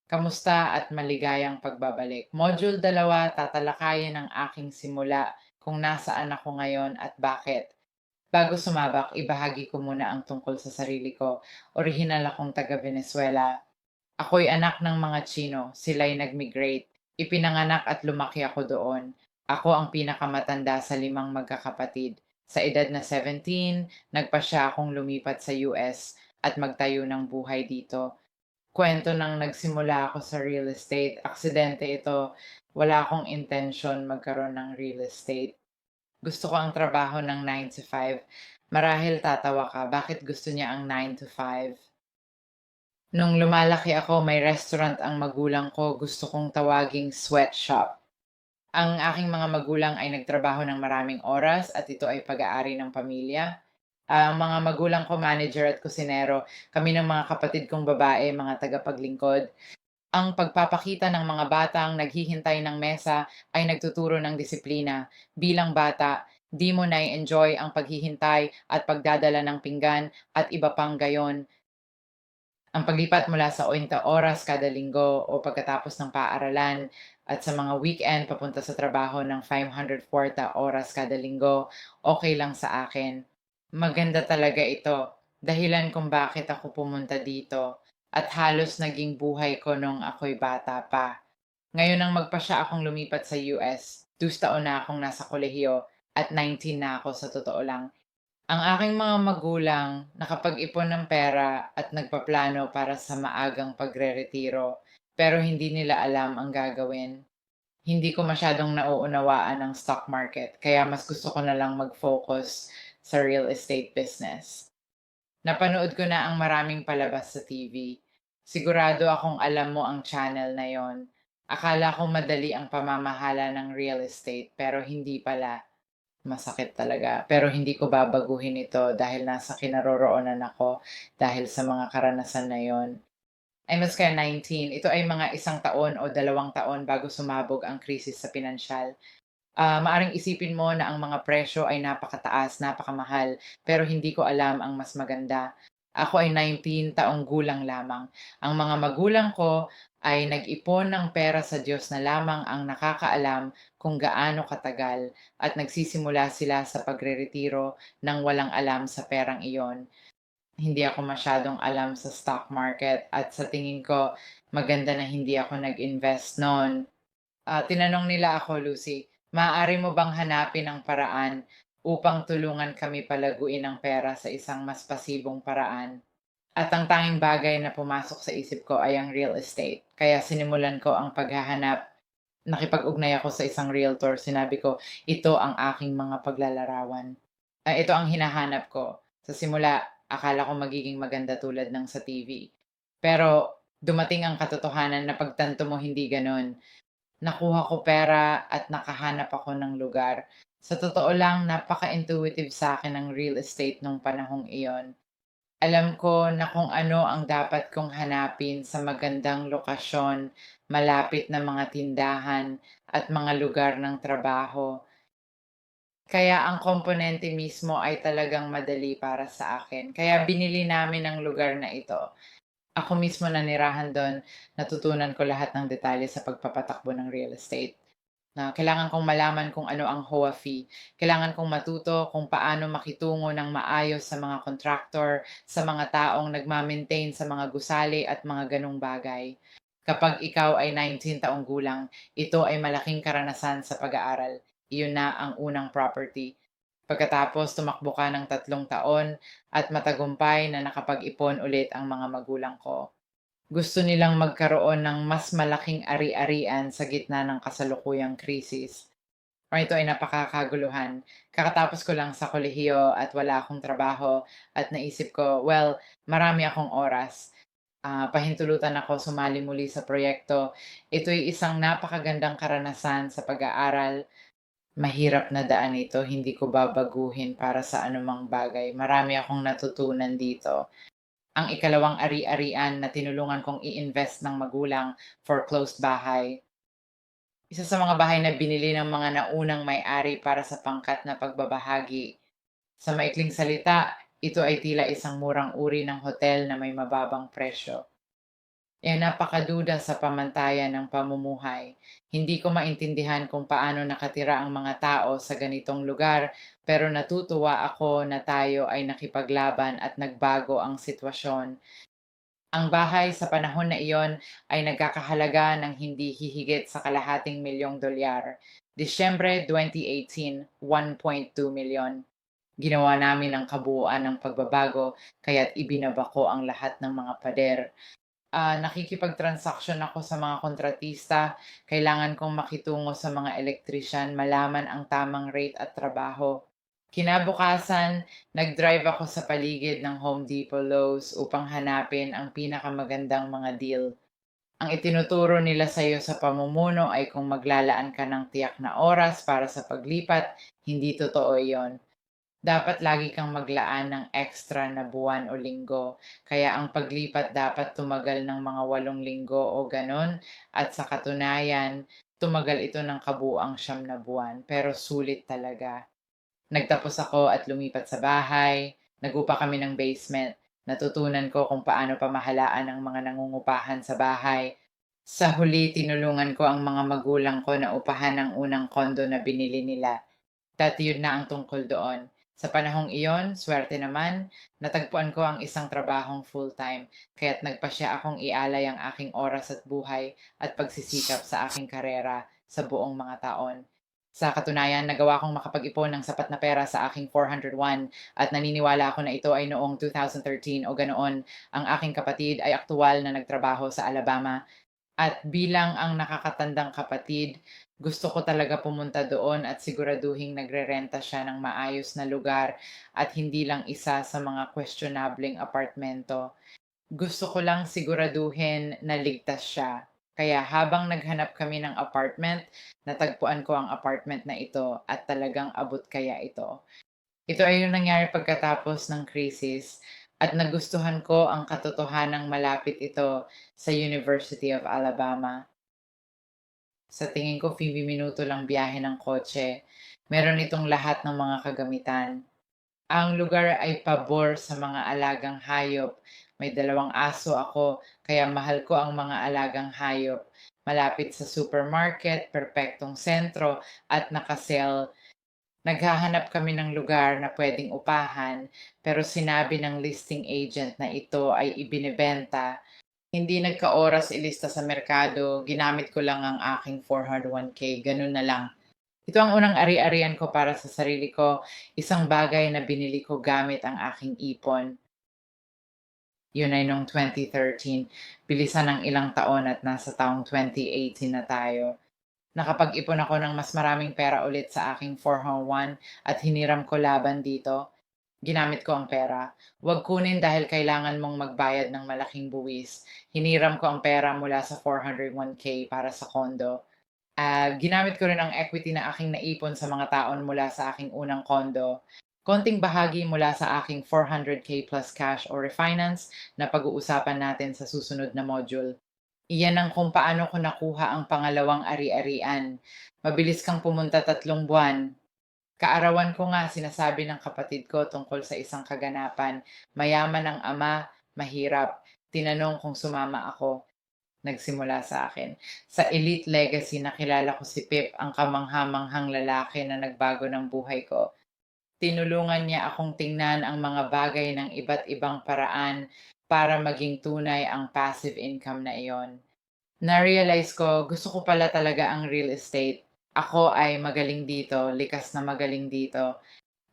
Kamusta at maligayang pagbabalik. Module 2, tatalakayin ang aking simula, kung nasaan ako ngayon at bakit. Bago sumabak, ibahagi ko muna ang tungkol sa sarili ko. Orihinal akong taga-Venezuela. Ako'y anak ng mga Tsino, sila'y nag-migrate. Ipinanganak at lumaki ako doon. Ako ang pinakamatanda sa 5 magkakapatid. Sa edad na 17, nagpasya akong lumipat sa US at magtayo ng buhay dito. Kwento ng nagsimula ako sa real estate. Aksidente ito. Wala akong intention magkaroon ng real estate. Gusto ko ang trabaho ng 9 to 5. Marahil tatawa ka, bakit gusto niya ang 9 to 5? Nung lumalaki ako, may restaurant ang magulang ko. Gusto kong tawaging sweatshop. Ang aking mga magulang ay nagtrabaho ng maraming oras at ito ay pag-aari ng pamilya. Ang mga magulang ko manager at kusinero. Kami ng mga kapatid kong babae, mga tagapaglingkod. Ang pagpapakita ng mga batang naghihintay ng mesa ay nagtuturo ng disiplina. Bilang bata, di mo na-enjoy ang paghihintay at pagdadala ng pinggan at iba pang gayon. Ang paglipat mula sa 80 oras kada linggo o pagkatapos ng paaralan at sa mga weekend papunta sa trabaho ng 540 oras kada linggo, okay lang sa akin. Maganda talaga ito, dahilan kung bakit ako pumunta dito at halos naging buhay ko nung ako'y bata pa. Ngayon nang magpasya akong lumipat sa US, 2 taon na akong nasa kolehiyo at 19 na ako sa totoo lang. Ang aking mga magulang nakapag-ipon ng pera at nagpaplano para sa maagang pagreretiro, pero hindi nila alam ang gagawin. Hindi ko masyadong nauunawaan ang stock market, kaya mas gusto ko na lang mag-focus sa real estate business. Napanood ko na ang maraming palabas sa TV. Sigurado akong alam mo ang channel na yon. Akala ko madali ang pamamahala ng real estate, pero hindi pala. Masakit talaga, pero hindi ko babaguhin ito dahil nasa kinaroroonan ako dahil sa mga karanasan na yon. Ay mas kaya 19, ito ay mga 1 taon o 2 taon bago sumabog ang krisis sa pinansyal. Maaring isipin mo na ang mga presyo ay napakataas, napakamahal, pero hindi ko alam ang mas maganda. Ako ay 19 taong gulang lamang. Ang mga magulang ko ay nag-ipon ng pera sa Diyos na lamang ang nakakaalam kung gaano katagal at nagsisimula sila sa pagreretiro nang walang alam sa perang iyon. Hindi ako masyadong alam sa stock market at sa tingin ko maganda na hindi ako nag-invest noon. Tinanong nila ako, Lucy, maaari mo bang hanapin ang paraan upang tulungan kami palaguin ang pera sa isang mas pasibong paraan? At ang tanging bagay na pumasok sa isip ko ay ang real estate. Kaya sinimulan ko ang paghahanap. Nakipag-ugnay ako sa isang realtor. Sinabi ko, ito ang aking mga paglalarawan. Ito ang hinahanap ko. Sa simula, akala ko magiging maganda tulad ng sa TV. Pero dumating ang katotohanan na pagtanto mo hindi ganon. Nakuha ko pera at nakahanap ako ng lugar. Sa totoo lang, napaka-intuitive sa akin ng real estate nung panahong iyon. Alam ko na kung ano ang dapat kong hanapin sa magandang lokasyon, malapit na mga tindahan at mga lugar ng trabaho. Kaya ang komponente mismo ay talagang madali para sa akin. Kaya binili namin ang lugar na ito. Ako mismo nanirahan do'n, natutunan ko lahat ng detalye sa pagpapatakbo ng real estate. Na kailangan kong malaman kung ano ang HOA fee. Kailangan kong matuto kung paano makitungo ng maayos sa mga contractor, sa mga taong nagma-maintain sa mga gusali at mga ganong bagay. Kapag ikaw ay 19 taong gulang, ito ay malaking karanasan sa pag-aaral. Iyon na ang unang property. Pagkatapos tumakbo ka ng 3 taon at matagumpay na nakapag-ipon ulit ang mga magulang ko. Gusto nilang magkaroon ng mas malaking ari-arian sa gitna ng kasalukuyang krisis. Ito ay napakakaguluhan. Kakatapos ko lang sa kolehiyo at wala akong trabaho at naisip ko, well, marami akong oras. Pahintulutan ako sumali muli sa proyekto. Ito'y isang napakagandang karanasan sa pag-aaral. Mahirap na daan ito, hindi ko babaguhin para sa anumang bagay. Marami akong natutunan dito. Ang ikalawang ari-arian na tinulungan kong i-invest ng magulang, foreclosed bahay. Isa sa mga bahay na binili ng mga naunang may-ari para sa pangkat na pagbabahagi. Sa maikling salita, ito ay tila isang murang uri ng hotel na may mababang presyo. napakaduda sa pamantayan ng pamumuhay. Hindi ko maintindihan kung paano nakatira ang mga tao sa ganitong lugar, pero natutuwa ako na tayo ay nakipaglaban at nagbago ang sitwasyon. Ang bahay sa panahon na iyon ay nagkakahalaga ng hindi hihigit sa $250,000. Disyembre 2018, 1.2 milyon. Ginawa namin ang kabuuan ng pagbabago kaya't ibinaba ko ang lahat ng mga pader. Nakikipagtransaksyon ako sa mga kontratista, kailangan kong makitungo sa mga elektrisyan, malaman ang tamang rate at trabaho. Kinabukasan, nag-drive ako sa paligid ng Home Depot Lowe's upang hanapin ang pinakamagandang mga deal. Ang itinuturo nila sa iyo sa pamumuno ay kung maglalaan ka ng tiyak na oras para sa paglipat, hindi totoo iyon. Dapat lagi kang maglaan ng extra na buwan o linggo. Kaya ang paglipat dapat tumagal ng mga 8 linggo o ganon. At sa katunayan, tumagal ito ng kabuang 9 na buwan. Pero sulit talaga. Nagtapos ako at lumipat sa bahay. Nagupa kami ng basement. Natutunan ko kung paano pamahalaan ang mga nangungupahan sa bahay. Sa huli, tinulungan ko ang mga magulang ko na upahan ang unang kondo na binili nila. Dati yun na ang tungkol doon. Sa panahong iyon, swerte naman, natagpuan ko ang isang trabahong full-time, kaya't nagpasya akong ialay ang aking oras at buhay at pagsisikap sa aking karera sa buong mga taon. Sa katunayan, nagawa kong makapag-ipon ng sapat na pera sa aking 401 at naniniwala ako na ito ay noong 2013 o ganoon. Ang aking kapatid ay aktuwal na nagtrabaho sa Alabama at bilang ang nakakatandang kapatid, gusto ko talaga pumunta doon at siguraduhing nagrerenta siya ng maayos na lugar at hindi lang isa sa mga questionableng apartmento. Gusto ko lang siguraduhin na ligtas siya. Kaya habang naghanap kami ng apartment, natagpuan ko ang apartment na ito at talagang abot kaya ito. Ito ay yung nangyari pagkatapos ng krisis at nagustuhan ko ang katotohanang malapit ito sa University of Alabama. Sa tingin ko 15 minuto lang biyahe ng kotse. Meron itong lahat ng mga kagamitan. Ang lugar ay pabor sa mga alagang hayop. May 2 aso ako, kaya mahal ko ang mga alagang hayop. Malapit sa supermarket, perpektong sentro, at nakasell. Naghahanap kami ng lugar na pwedeng upahan, pero sinabi ng listing agent na ito ay ibinebenta. Hindi nagka-oras ilista sa merkado, ginamit ko lang ang aking 401k, ganun na lang. Ito ang unang ari-arian ko para sa sarili ko, isang bagay na binili ko gamit ang aking ipon. Yun ay noong 2013, bilisan ng ilang taon at nasa taong 2018 na tayo. Nakapag-ipon ako ng mas maraming pera ulit sa aking 401 at hiniram ko laban dito. Ginamit ko ang pera. Huwag kunin dahil kailangan mong magbayad ng malaking buwis. Hiniram ko ang pera mula sa 401k para sa kondo. Ginamit ko rin ang equity na aking naipon sa mga taon mula sa aking unang kondo. Konting bahagi mula sa aking 400k plus cash o refinance na pag-uusapan natin sa susunod na module. Iyan ang kung paano ko nakuha ang pangalawang ari-arian. Mabilis kang pumunta 3 buwan. Kaarawan ko nga sinasabi ng kapatid ko tungkol sa isang kaganapan. Mayaman ang ama, mahirap. Tinanong kung sumama ako. Nagsimula sa akin. Sa Elite Legacy nakilala ko si Pip, ang kamangha-manghang lalaki na nagbago ng buhay ko. Tinulungan niya akong tingnan ang mga bagay ng iba't ibang paraan para maging tunay ang passive income na iyon. Na-realize ko, gusto ko pala talaga ang real estate. Ako ay magaling dito, likas na magaling dito.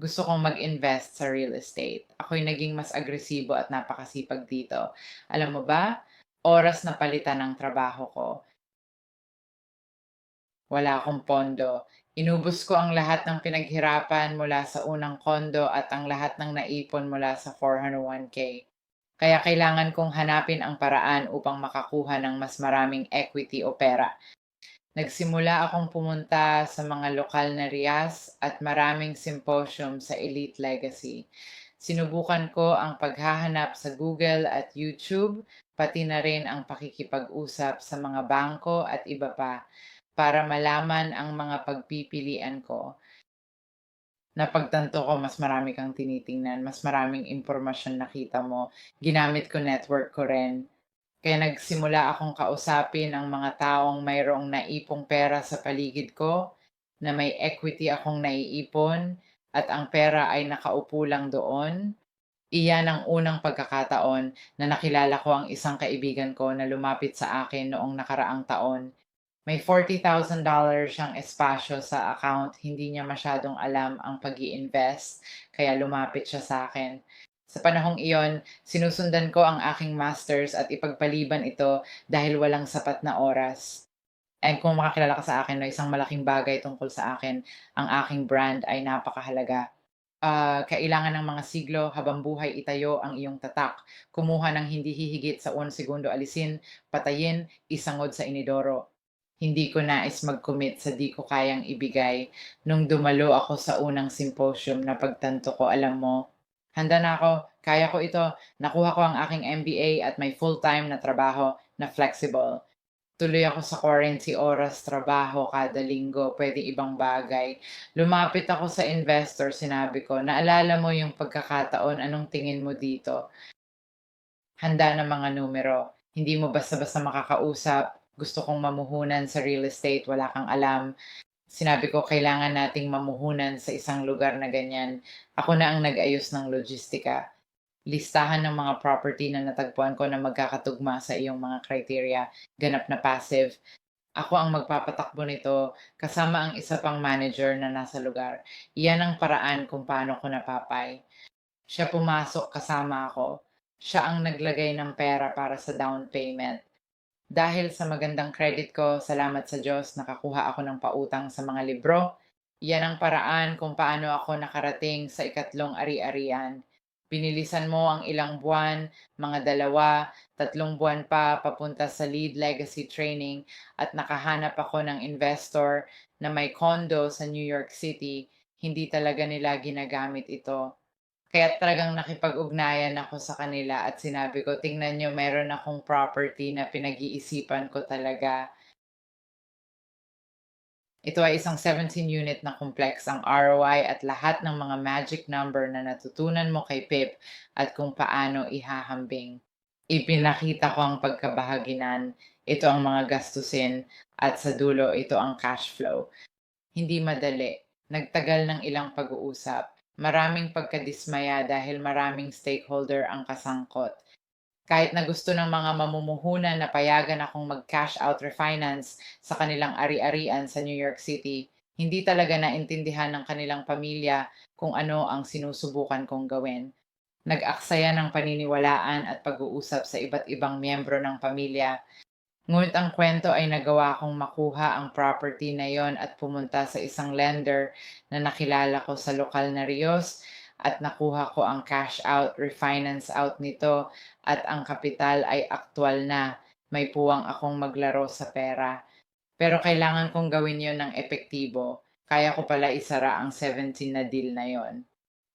Gusto kong mag-invest sa real estate. Ako'y naging mas agresibo at napakasipag dito. Alam mo ba, oras na palitan ng trabaho ko. Wala akong pondo. Inubos ko ang lahat ng pinaghirapan mula sa unang kondo at ang lahat ng naipon mula sa 401k. Kaya kailangan kong hanapin ang paraan upang makakuha ng mas maraming equity o pera. Nagsimula akong pumunta sa mga lokal na RIAS at maraming symposium sa Elite Legacy. Sinubukan ko ang paghahanap sa Google at YouTube, pati na rin ang pakikipag-usap sa mga bangko at iba pa para malaman ang mga pagpipilian ko. Napagtanto ko mas marami kang tinitingnan, mas maraming impormasyon nakita mo. Ginamit ko network ko rin. Kaya nagsimula akong kausapin ang mga taong mayroong naipong pera sa paligid ko, na may equity akong naiipon at ang pera ay nakaupo lang doon. Iyan ang unang pagkakataon na nakilala ko ang isang kaibigan ko na lumapit sa akin noong nakaraang taon. May $40,000 siyang espasyo sa account, hindi niya masyadong alam ang pag-i-invest, kaya lumapit siya sa akin. Sa panahong iyon, sinusundan ko ang aking masters at ipagpaliban ito dahil walang sapat na oras. And kung makakilala ka sa akin na isang malaking bagay tungkol sa akin, ang aking brand ay napakahalaga. Kailangan ng mga siglo habang buhay itayo ang iyong tatak. Kumuha ng hindi hihigit sa 1 segundo alisin, patayin, isangod sa inidoro. Hindi ko nais mag-commit sa di ko kayang ibigay. Nung dumalo ako sa unang symposium na pagtanto ko, alam mo, handa na ako, kaya ko ito, nakuha ko ang aking MBA at may full-time na trabaho na flexible. Tuloy ako sa quarantine oras, trabaho kada linggo, pwede ibang bagay. Lumapit ako sa investor, sinabi ko, naalala mo yung pagkakataon, anong tingin mo dito? Handa ng mga numero. Hindi mo basta-basta makakausap. Gusto kong mamuhunan sa real estate, wala kang alam. Sinabi ko, kailangan nating mamuhunan sa isang lugar na ganyan. Ako na ang nag-ayos ng logistika. Listahan ng mga property na natagpuan ko na magkakatugma sa iyong mga criteria, ganap na passive. Ako ang magpapatakbo nito kasama ang isa pang manager na nasa lugar. Iyan ang paraan kung paano ko napapay. Siya pumasok kasama ako. Siya ang naglagay ng pera para sa down payment. Dahil sa magandang credit ko, salamat sa Diyos, nakakuha ako ng pautang sa mga libro. Yan ang paraan kung paano ako nakarating sa ikatlong ari-arian. Binilisan mo ang ilang buwan, mga 2, 3 buwan pa papunta sa lead legacy training at nakahanap ako ng investor na may condo sa New York City. Hindi talaga nila ginagamit ito. Kaya talagang nakipag-ugnayan ako sa kanila at sinabi ko, tingnan niyo, meron akong property na pinag-iisipan ko talaga. Ito ay isang 17 unit na complex. Ang ROI at lahat ng mga magic number na natutunan mo kay Pip at kung paano ihahambing. Ipinakita ko ang pagkabahaginan. Ito ang mga gastusin at sa dulo ito ang cash flow. Hindi madali. Nagtagal ng ilang pag-uusap. Maraming pagkadismaya dahil maraming stakeholder ang kasangkot. Kahit na gusto ng mga mamumuhunan na payagan akong mag-cash out refinance sa kanilang ari-arian sa New York City, hindi talaga naintindihan ng kanilang pamilya kung ano ang sinusubukan kong gawin. Nag-aksaya ng paniniwalaan at pag-uusap sa iba't ibang miyembro ng pamilya. Ngunit ang kwento ay nagawa kong makuha ang property na yon at pumunta sa isang lender na nakilala ko sa lokal na Rios at nakuha ko ang cash out, refinance out nito at ang kapital ay aktwal na. May puwang akong maglaro sa pera. Pero kailangan kong gawin yon ng epektibo. Kaya ko pala isara ang 17 na deal na yon.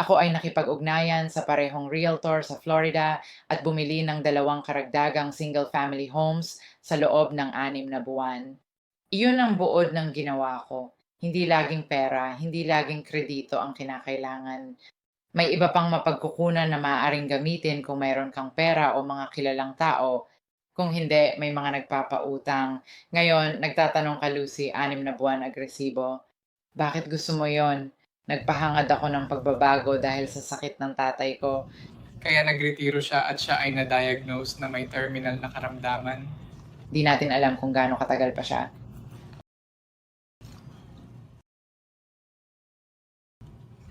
Ako ay nakipag-ugnayan sa parehong realtor sa Florida at bumili ng 2 karagdagang single-family homes sa loob ng 6 na buwan. Iyon ang buod ng ginawa ko. Hindi laging pera, hindi laging kredito ang kinakailangan. May iba pang mapagkukunan na maaaring gamitin kung mayroon kang pera o mga kilalang tao. Kung hindi, may mga nagpapautang. Ngayon, nagtatanong ka, Lucy, 6 na buwan agresibo. Bakit gusto mo yon? Nagpahangad ako ng pagbabago dahil sa sakit ng tatay ko. Kaya nagretiro siya at siya ay na-diagnose na may terminal na karamdaman. Di natin alam kung gaano katagal pa siya.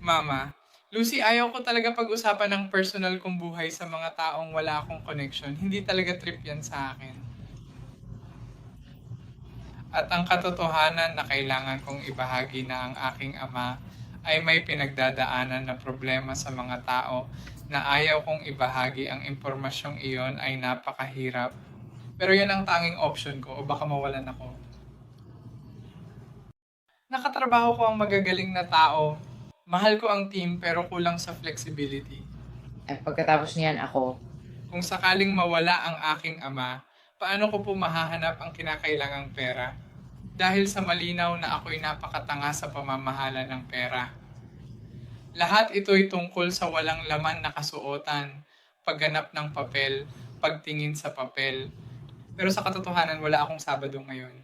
Mama, Lucy, ayaw ko talaga pag-usapan ng personal kong buhay sa mga taong wala akong connection. Hindi talaga trip yan sa akin. At ang katotohanan na kailangan kong ibahagi na ang aking ama ay may pinagdadaanan na problema sa mga tao na ayaw kong ibahagi ang impormasyong iyon ay napakahirap. Pero yan ang tanging option ko o baka mawalan ako. Nakatrabaho ko ang magagaling na tao. Mahal ko ang team pero kulang sa flexibility. At pagkatapos niyan ako, Kung sakaling mawala ang aking ama, paano ko po mahahanap ang kinakailangang pera? Dahil sa malinaw na ako'y napakatanga sa pamamahala ng pera. Lahat ito'y tungkol sa walang laman na kasuotan, pagganap ng papel, pagtingin sa papel. Pero sa katotohanan, wala akong Sabado ngayon.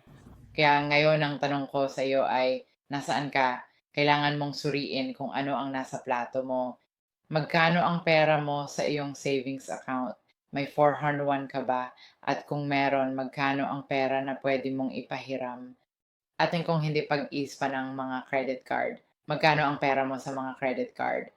Kaya ngayon ang tanong ko sa iyo ay, nasaan ka? Kailangan mong suriin kung ano ang nasa plato mo. Magkano ang pera mo sa iyong savings account? May 401 ka ba? At kung meron, magkano ang pera na pwede mong ipahiram? At kung hindi pag-ispa ng mga credit card, magkano ang pera mo sa mga credit card?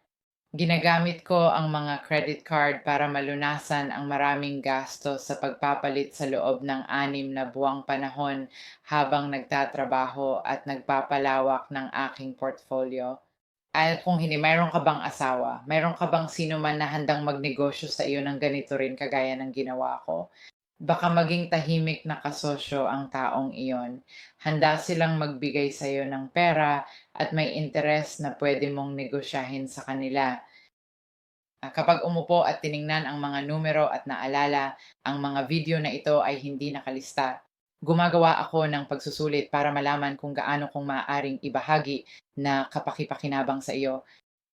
Ginagamit ko ang mga credit card para malunasan ang maraming gastos sa pagpapalit sa loob ng 6 na buwang panahon habang nagtatrabaho at nagpapalawak ng aking portfolio. At kung hindi, mayroon ka bang asawa? Mayroon ka bang sino man na handang magnegosyo sa iyo ng ganito rin kagaya ng ginawa ko? Baka maging tahimik na kasosyo ang taong iyon. Handa silang magbigay sa iyo ng pera at may interes na pwede mong negosyahin sa kanila. Kapag umupo at tiningnan ang mga numero at naalala, ang mga video na ito ay hindi nakalista. Gumagawa ako ng pagsusulit para malaman kung gaano kong maaaring ibahagi na kapakipakinabang sa iyo.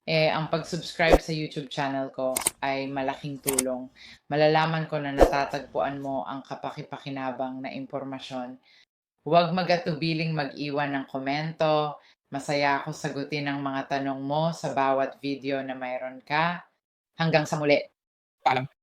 Ang pag-subscribe sa YouTube channel ko ay malaking tulong. Malalaman ko na natatagpuan mo ang kapakipakinabang na impormasyon. Huwag mag-atubiling mag-iwan ng komento. Masaya ako sagutin ang mga tanong mo sa bawat video na mayroon ka. Hanggang sa muli. Paalam.